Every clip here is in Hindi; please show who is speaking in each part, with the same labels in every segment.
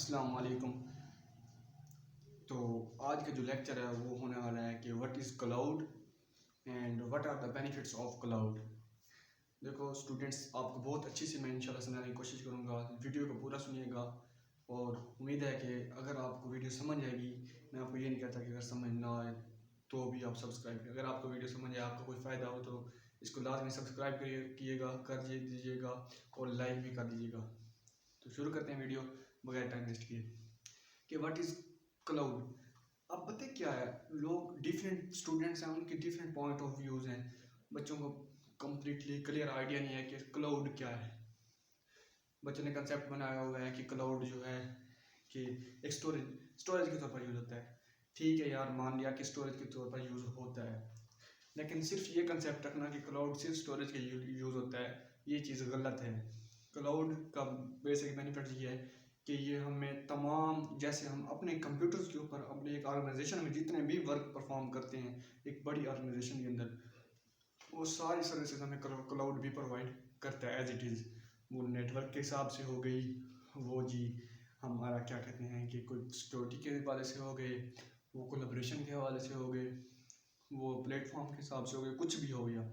Speaker 1: अस्सलाम वालेकुम। तो आज का जो लेक्चर है वो होने वाला है कि what is cloud and what are the benefits of cloud. देखो स्टूडेंट्स, आपको बहुत अच्छी से मैं इंशाल्लाह समझाने की कोशिश करूँगा। वीडियो को पूरा सुनिएगा और उम्मीद है कि अगर आपको वीडियो समझ आएगी, मैं आपको ये नहीं कहता कि अगर समझ ना आए तो भी आप सब्सक्राइब करें। अगर आपको वीडियो समझ आए, आपको कोई फ़ायदा हो तो इसको लाजमी सब्सक्राइब कीजिएगा, कर दीजिएगा और लाइक भी कर दीजिएगा। तो शुरू करते हैं वीडियो बगैर टाइम वेस्ट किए कि व्हाट इज़ क्लाउड। अब पता क्या है, लोग डिफरेंट स्टूडेंट्स हैं, उनके डिफरेंट पॉइंट ऑफ व्यूज़ हैं। बच्चों को कम्प्लीटली क्लियर आइडिया नहीं है कि क्लाउड क्या है। बच्चों ने कंसेप्ट बनाया हुआ है कि क्लाउड जो है कि एक स्टोरेज के तौर पर यूज़ होता है। ठीक है यार, मान लिया कि स्टोरेज के तौर पर यूज़ होता है, लेकिन सिर्फ ये कंसेप्ट रखना कि क्लाउड सिर्फ स्टोरेज के यूज़ होता है, ये चीज़ गलत है। क्लाउड का बेसिक बेनिफिट ये है कि ये हमें तमाम, जैसे हम अपने कंप्यूटर्स के ऊपर अपने एक ऑर्गेनाइजेशन में जितने भी वर्क परफॉर्म करते हैं एक बड़ी ऑर्गेनाइजेशन के अंदर, वो सारी सर्विसेज हमें क्लाउड भी प्रोवाइड करता है एज इट इज़। वो नेटवर्क के हिसाब से हो गई, वो जी हमारा क्या कहते हैं कि कोई सिक्योरिटी के हवाले से हो गए, वो कोलैबोरेशन के हवाले से हो गए, वो प्लेटफॉर्म के हिसाब से हो गया, कुछ भी हो गया,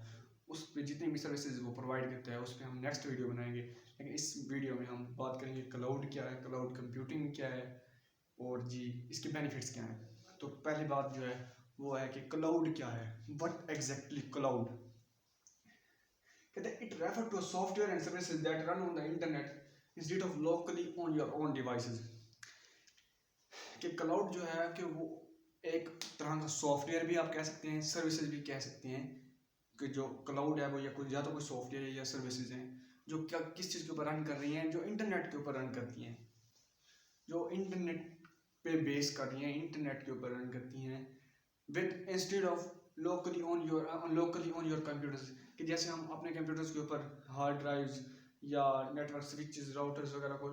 Speaker 1: उस पर जितनी भी सर्विसेज वो प्रोवाइड करता है उस पर हम नेक्स्ट वीडियो बनाएंगे। लेकिन इस वीडियो में हम बात करेंगे क्लाउड क्या है, क्लाउड कंप्यूटिंग क्या है और जी इसके बेनिफिट्स क्या हैं। तो पहली बात जो है वो है कि क्लाउड क्या है। व्हाट एग्जैक्टली क्लाउड, कहते हैं it refer to software and services that run on the internet instead of locally on your own devices. कि क्लाउड जो है कि वो एक तरह का सॉफ्टवेयर भी आप कह सकते हैं, सर्विसेज भी कह सकते हैं। कि जो क्लाउड है वो या तो कोई सॉफ्टवेयर है या सर्विसेज हैं जो क्या किस चीज़ के ऊपर रन कर रही हैं, जो इंटरनेट के ऊपर रन करती हैं, जो इंटरनेट पे बेस कर रही हैं, इंटरनेट के ऊपर रन करती हैं with instead of locally on your computers. कि जैसे हम अपने कंप्यूटर्स के ऊपर हार्ड ड्राइव्स या नेटवर्क स्विचेस राउटर्स वगैरह को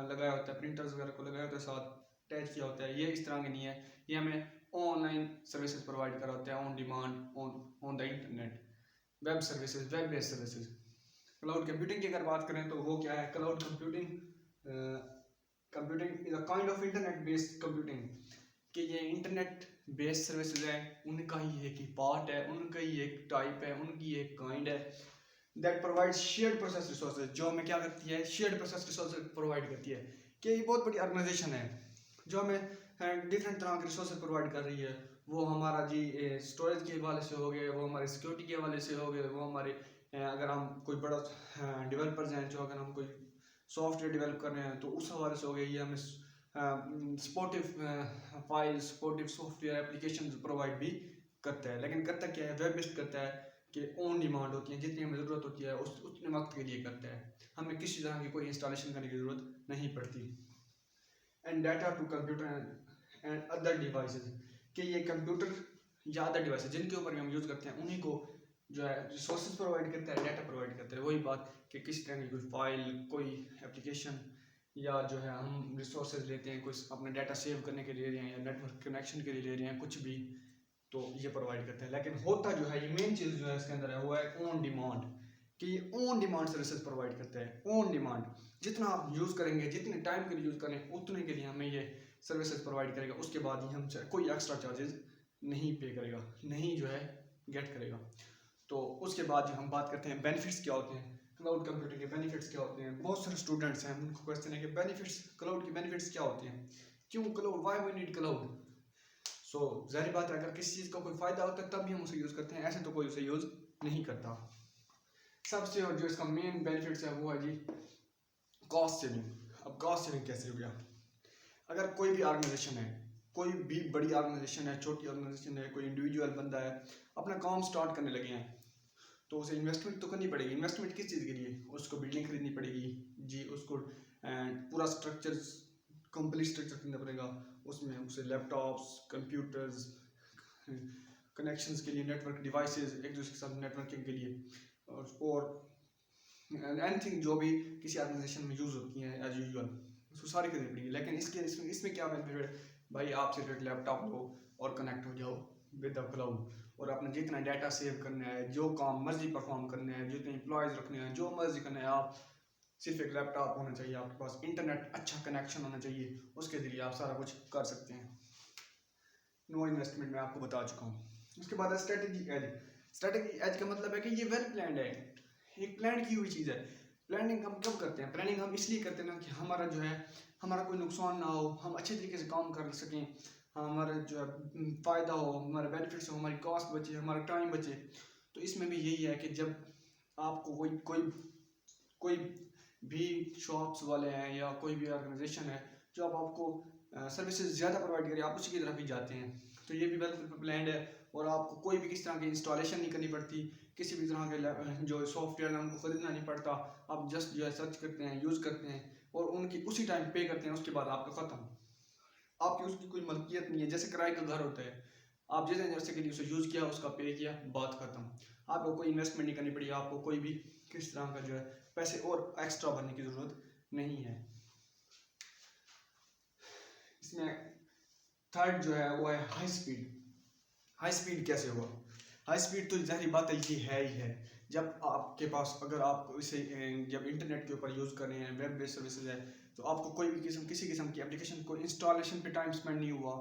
Speaker 1: लगाया होता है, प्रिंटर्स वगैरह को लगाया होता है, साथ अटैच किया होता है। ये इस तरह की नहीं है, ये हमें ऑनलाइन सर्विसेज प्रोवाइड करा होता है on demand on the internet, web services, web based services. Cloud computing की अगर बात करें तो वो क्या है, cloud computing is a kind of internet based computing. कि ये इंटरनेट बेस्ड सर्विसेज है, उनका ही एक ही पार्ट है, उनका ही एक टाइप है, उनकी एक काइंड है that provide shared process resources. जो हमें क्या करती है, शेयर्ड प्रोसेस रिसोर्सेज प्रोवाइड करती है। कि ये बहुत बड़ी ऑर्गेनाइजेशन है जो हमें डिफरेंट तरह के रिसोर्सेज प्रोवाइड कर रही है। वो हमारा जी स्टोरेज के हवाले से हो गए, वो हमारे सिक्योरिटी के हवाले से हो गए, वो हमारे अगर हम कोई बड़ा डेवलपर्स हैं, जो अगर हम कोई सॉफ्टवेयर डेवलप कर रहे हैं तो उस हवाले से हो गए। ये हमें supportive file, supportive software application provide भी करता है। लेकिन करता क्या है, वेब बेस्ड करता है कि ऑन डिमांड होती है, जितनी हमें ज़रूरत होती है उतने वक्त के लिए करता है, हमें किसी तरह की कोई इंस्टॉलेशन करने की ज़रूरत नहीं पड़ती। And data to computer and other devices. कि ये कंप्यूटर या अदर डिवाइसेस जिनके ऊपर हम यूज़ करते हैं उन्हीं को जो है रिसोर्सेज प्रोवाइड करता है, डाटा प्रोवाइड करता है। वही बात कि किस तरह की कोई फाइल, कोई एप्लीकेशन या जो है हम रिसोर्सेज लेते हैं, कोई अपना डाटा सेव करने के लिए ले रहे हैं या नेटवर्क कनेक्शन के लिए ले रहे हैं, कुछ भी, तो ये प्रोवाइड करते हैं। लेकिन होता जो है, ये मेन चीज़ जो है इसके अंदर है वो है ऑन डिमांड। कि ये ऑन डिमांड सर्विसेज प्रोवाइड करते हैं। ऑन डिमांड, जितना आप यूज़ करेंगे, जितने टाइम के लिए यूज़ करें उतने के लिए हमें ये सर्विसेज प्रोवाइड करेगा। उसके बाद ही हम कोई एक्स्ट्रा चार्जेस नहीं पे करेगा, नहीं जो है गेट करेगा। तो उसके बाद जो हम बात करते हैं बेनिफिट्स क्या होते हैं, क्लाउड कंप्यूटिंग के बेनिफिट्स क्या होते हैं। बहुत सारे स्टूडेंट्स हैं, उनको क्वेश्चन है कि बेनिफिट्स, क्लाउड के बेनिफिट्स क्या होते हैं, क्यों cloud, why we need cloud. So जाहिर बात है, अगर किसी चीज़ का कोई फ़ायदा होता है तब भी हम उसे यूज़ करते हैं, ऐसे तो कोई उसे यूज़ नहीं करता। सबसे और जो इसका मेन बेनिफिट्स है वो है जी कॉस्ट सेविंग। अब कॉस्ट सेविंग कैसे हो गया, अगर कोई भी ऑर्गेनाइजेशन है, कोई भी बड़ी ऑर्गेनाइजेशन है, छोटी ऑर्गेनाइजेशन है, कोई इंडिविजुअल बंदा है, अपना काम स्टार्ट करने लगे हैं, तो उसे इन्वेस्टमेंट तो करनी पड़ेगी। इन्वेस्टमेंट किस चीज़ के लिए, उसको बिल्डिंग खरीदनी पड़ेगी जी, उसको पूरा स्ट्रक्चर, कंप्लीट स्ट्रक्चर खरीदना पड़ेगा। उसमें उसे लैपटॉप्स, कंप्यूटर्स, कनेक्शंस के लिए नेटवर्क डिवाइसेस, एक दूसरे के साथ नेटवर्किंग के लिए, और एनीथिंग जो भी किसी ऑर्गेनाइजेशन में यूज़ होती हैं एज यूजुअल, उसको सारी खरीदनी पड़ेगी। लेकिन इसमें क्या बेनिफिट है भाई, आप सिर्फ एक लैपटॉप लो और कनेक्ट हो जाओ विद द क्लाउड, और अपना जितना डाटा सेव करना है, जो काम मर्जी परफॉर्म करना है, जितने एम्प्लॉयज़ रखने हैं, जो मर्जी करना है, आप सिर्फ एक लैपटॉप होना चाहिए, आपके पास इंटरनेट अच्छा कनेक्शन होना चाहिए, उसके ज़रिए आप सारा कुछ कर सकते हैं। नो इन्वेस्टमेंट मैं आपको बता चुका हूँ। उसके बाद है स्ट्रेटेजी एज। स्ट्रेटेजी एज का मतलब है कि ये वेल प्लान्ड है, एक प्लान की हुई चीज़ है। प्लानिंग हम कब करते हैं? प्लानिंग हम इसलिए करते हैं ना कि हमारा जो है हमारा कोई नुकसान ना हो, हम अच्छे तरीके से काम कर सकें, हमारा जो है फ़ायदा हो, हमारे बेनिफिट्स हो, हमारी कॉस्ट बचे, हमारा टाइम बचे। तो इसमें भी यही है कि जब आपको कोई कोई कोई भी शॉप्स वाले हैं या कोई भी ऑर्गेनाइजेशन है जो अब आपको सर्विसेज ज़्यादा प्रोवाइड करे, आप उसी की तरफ ही जाते हैं। तो ये भी वेल प्लान्ड है और आपको कोई भी किस तरह की इंस्टॉलेशन नहीं करनी पड़ती, किसी भी तरह के जो सॉफ्टवेयर है उनको ख़रीदना नहीं पड़ता। आप जस्ट जो है सर्च करते हैं, यूज़ करते हैं और उनकी उसी टाइम पे करते हैं, उसके बाद आपका ख़त्म। आपकी उसकी कोई मलकियत नहीं है, जैसे किराए का घर होता है, आप जिस जैसे के लिए उसे यूज़ किया, उसका पे किया, बात ख़त्म। आपको कोई इन्वेस्टमेंट नहीं करनी पड़ी, आपको कोई भी किस तरह का जो है पैसे और एक्स्ट्रा भरने की ज़रूरत नहीं है। इसमें थर्ड जो है वो है हाई स्पीड। हाई स्पीड कैसे हुआ? हाई स्पीड तो ज़ाहिर बात है ये है ही है। जब आपके पास अगर आप इसे जब इंटरनेट के ऊपर यूज़ कर रहे हैं, वेब बेस्ड सर्विसेज है, तो आपको कोई भी किसी किस्म की एप्लीकेशन को इंस्टॉलेशन पे टाइम स्पेंड नहीं हुआ,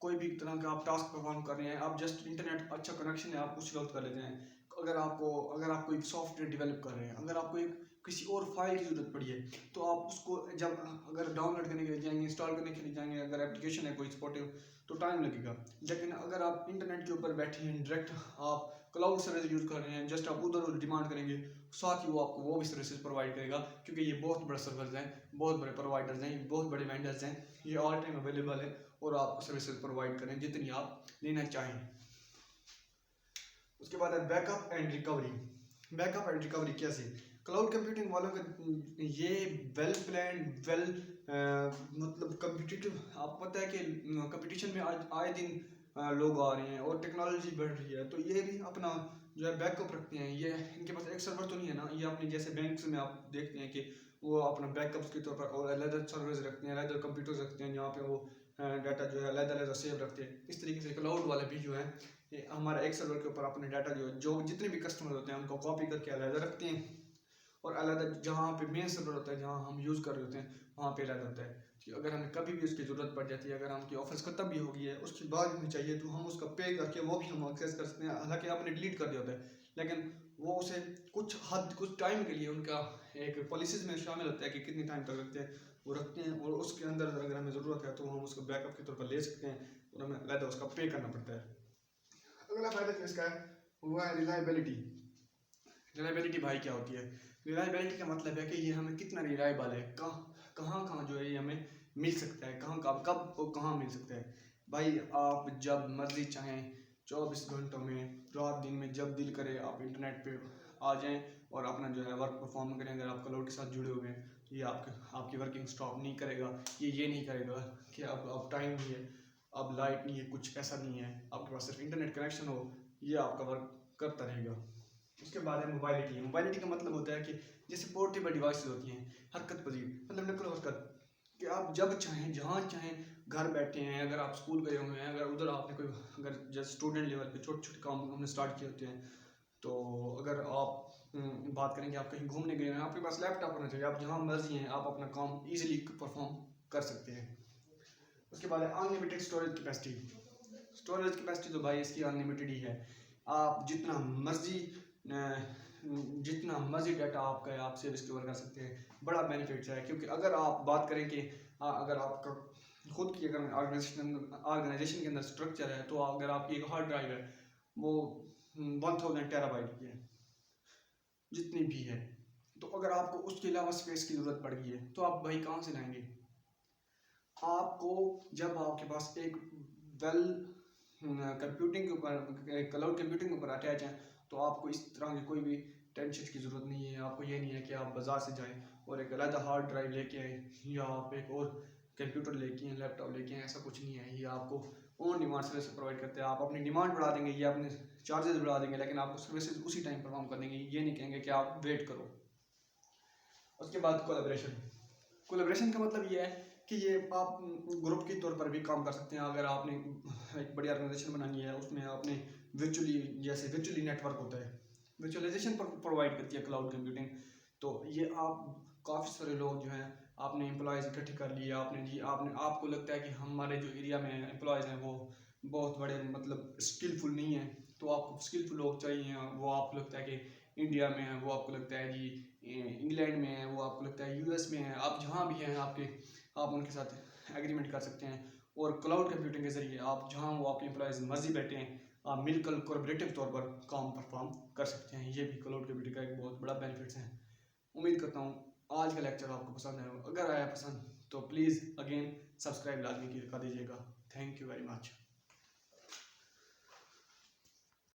Speaker 1: कोई भी तरह का आप टास्क परफॉर्म कर रहे हैं, आप जस्ट इंटरनेट अच्छा कनेक्शन है, आप उसी वक्त कर लेते हैं। अगर आप कोई सॉफ्टवेयर डेवलप कर रहे हैं, अगर आपको एक किसी और फाइल की ज़रूरत पड़ी है, तो आप उसको जब अगर डाउनलोड करने के लिए जाएंगे, इंस्टॉल करने के लिए जाएंगे, अगर एप्लीकेशन है कोई सपोर्टिव, तो टाइम लगेगा। लेकिन अगर आप इंटरनेट के ऊपर बैठे हैं, डायरेक्ट आप क्लाउड सर्विस यूज़ कर रहे हैं, जस्ट आप उधर डिमांड करेंगे, साथ ही वो आपको वो भी सर्विसेज प्रोवाइड करेगा, क्योंकि ये बहुत बड़ा सर्विस हैं, बहुत बड़े प्रोवाइडर्स हैं, बहुत बड़े वेंडर्स हैं, ये ऑल टाइम अवेलेबल है और आपको सर्विसेज प्रोवाइड करें जितनी आप लेना चाहें। उसके बाद है backup and recovery. Backup and recovery कैसे? क्लाउड कंप्यूटिंग वालों का ये वेल प्लान वेल मतलब कम्पिटिटिव, आपको पता है कि कंपटीशन में आज आए दिन लोग आ रहे हैं और टेक्नोलॉजी बढ़ रही है, तो ये भी अपना जो है बैकअप रखते हैं। ये इनके पास एक सर्वर तो नहीं है ना, ये अपने जैसे बैंक्स में आप देखते हैं कि वो अपना बैकअप के तौर पर और अलग सर्वर्स रखते हैं, अलग कंप्यूटर्स रखते हैं जहाँ पे वो डाटा जो है अलग सेव रखते हैं। इस तरीके से क्लाउड वाले भी जो है ये हमारा एक सर्वर के ऊपर अपने डाटा जो जितने भी कस्टमर होते हैं उनको कॉपी करके अलग रखते हैं और अलग जहाँ पे मेन सर्वर होता है, जहाँ हम यूज़ कर रहे होते हैं, वहाँ पे अलग होता है कि अगर हमें कभी भी उसकी ज़रूरत पड़ जाती है, अगर हमकी ऑफिस ख़त्म भी हो गई है, उसके बाद हमें चाहिए तो हम उसका पे करके वो भी हम एक्सेस कर सकते हैं। हालांकि आपने डिलीट कर दिया होता है, लेकिन वो उसे कुछ टाइम के लिए उनका एक पॉलिसीज़ में शामिल होता है कि कितने टाइम तक रखते हैं, वो रखते हैं और उसके अंदर अगर हमें ज़रूरत है तो हम उसको बैकअप के तौर पर ले सकते हैं और हमें अलग उसका पे करना पड़ता है। अगला फायदा जो इसका है वो है रिलायबिलिटी। रिलायबिलिटी भाई क्या होती है? रिलायबिलिटी का मतलब है कि ये हमें कितना रिलायबल है, कहाँ जो है ये हमें मिल सकता है, कहाँ कब और कहाँ मिल सकता है। भाई आप जब मर्जी चाहें 24 घंटों में, रात दिन में, जब दिल करे आप इंटरनेट पे आ जाएं और अपना जो है वर्क परफॉर्म करें। अगर आप क्लाउड के साथ जुड़े हुए हैं तो ये आपकी वर्किंग स्टॉप नहीं करेगा, ये नहीं करेगा कि अब टाइम नहीं है, अब लाइट नहीं है, कुछ ऐसा नहीं है, आपके पास सिर्फ इंटरनेट कनेक्शन हो, ये आपका वर्क करता रहेगा। उसके बाद है मोबाइलिटी। मोबाइलिटी का मतलब होता है कि जैसे पोर्टेबल डिवाइसेस होती हैं, हरकत पजीर, मतलब नकल हरकत, कि आप जब चाहें जहाँ चाहें घर बैठे हैं। अगर आप स्कूल गए हुए हैं, अगर उधर आपने कोई अगर जैसे स्टूडेंट लेवल पे छोटे छोटे काम हमने स्टार्ट किए होते हैं, तो अगर आप बात करें कि आप कहीं घूमने गए हैं, आपके पास लैपटॉप होना चाहिए, आप जहाँ मर्जी हैं आप अपना काम ईजिली परफॉर्म कर सकते हैं। उसके बाद है unlimited storage capacity. Storage capacity तो भाई इसकी अनलिमिटेड ही है, आप जितना मर्जी डाटा आपका है आप सेव स्टोर कर सकते हैं। बड़ा बेनिफिट है, क्योंकि अगर आप बात करें कि अगर आपका खुद की अगर ऑर्गेनाइजेशन के अंदर स्ट्रक्चर है, तो अगर आपकी एक हार्ड ड्राइव है वो 1000 टेराबाइट की है, जितनी भी है, तो अगर आपको उसके अलावा स्पेस की ज़रूरत पड़ गई है तो आप भाई कहाँ से लाएंगे? आपको जब आपके पास एक वेल कंप्यूटिंग के ऊपर क्लाउड कंप्यूटिंग के ऊपर अटैच है, तो आपको इस तरह की कोई भी टेंशन की ज़रूरत नहीं है। आपको ये नहीं है कि आप बाज़ार से जाएं और एक अलग हार्ड ड्राइव लेके आए या आप एक और कंप्यूटर लेके आए, लैपटॉप लेके आए, ऐसा कुछ नहीं है। ये आपको ऑन डिमांड सर्विस प्रोवाइड करते हैं। आप अपनी डिमांड बढ़ा देंगे, ये अपने चार्जेस बढ़ा देंगे, लेकिन आपको सर्विसेज उसी टाइम परफॉर्म कर देंगे, ये नहीं कहेंगे कि आप वेट करो। उसके बाद कोलैबोरेशन। कोलैबोरेशन का मतलब ये है कि ये आप ग्रुप के तौर पर भी काम कर सकते हैं। अगर आपने एक बड़ी ऑर्गेनाइजेशन बनानी है, उसमें आपने वर्चुअली नेटवर्क होता है, वर्चुअलाइजेशन पर प्रोवाइड करती है क्लाउड कंप्यूटिंग, तो ये आप काफ़ी सारे लोग जो हैं आपने एम्प्लॉयज़ इकट्ठे कर लिए, आपको लगता है कि हमारे जो एरिया में एम्प्लॉयज़ हैं वो बहुत बड़े मतलब स्किलफुल नहीं हैं, तो आपको स्किलफुल लोग चाहिए। वो आपको लगता है कि इंडिया में है, वो आपको लगता है जी इंग्लैंड में है, वो आपको लगता है यूएस में है, आप जहाँ भी हैं आप उनके साथ एग्रीमेंट कर सकते हैं। और क्लाउड कंप्यूटिंग के ज़रिए आप जहाँ वो आपके एम्प्लॉयज़ मर्जी बैठे हैं, आप मिलकर कोलैबोरेटिव तौर पर काम परफॉर्म कर सकते हैं। ये भी क्लाउड कंप्यूटिंग का एक बहुत बड़ा बेनिफिट्स है। उम्मीद करता हूँ आज का लेक्चर आपको पसंद आया। अगर आया पसंद तो प्लीज़ अगेन सब्सक्राइब लाजमी कर दीजिएगा। Thank you very much.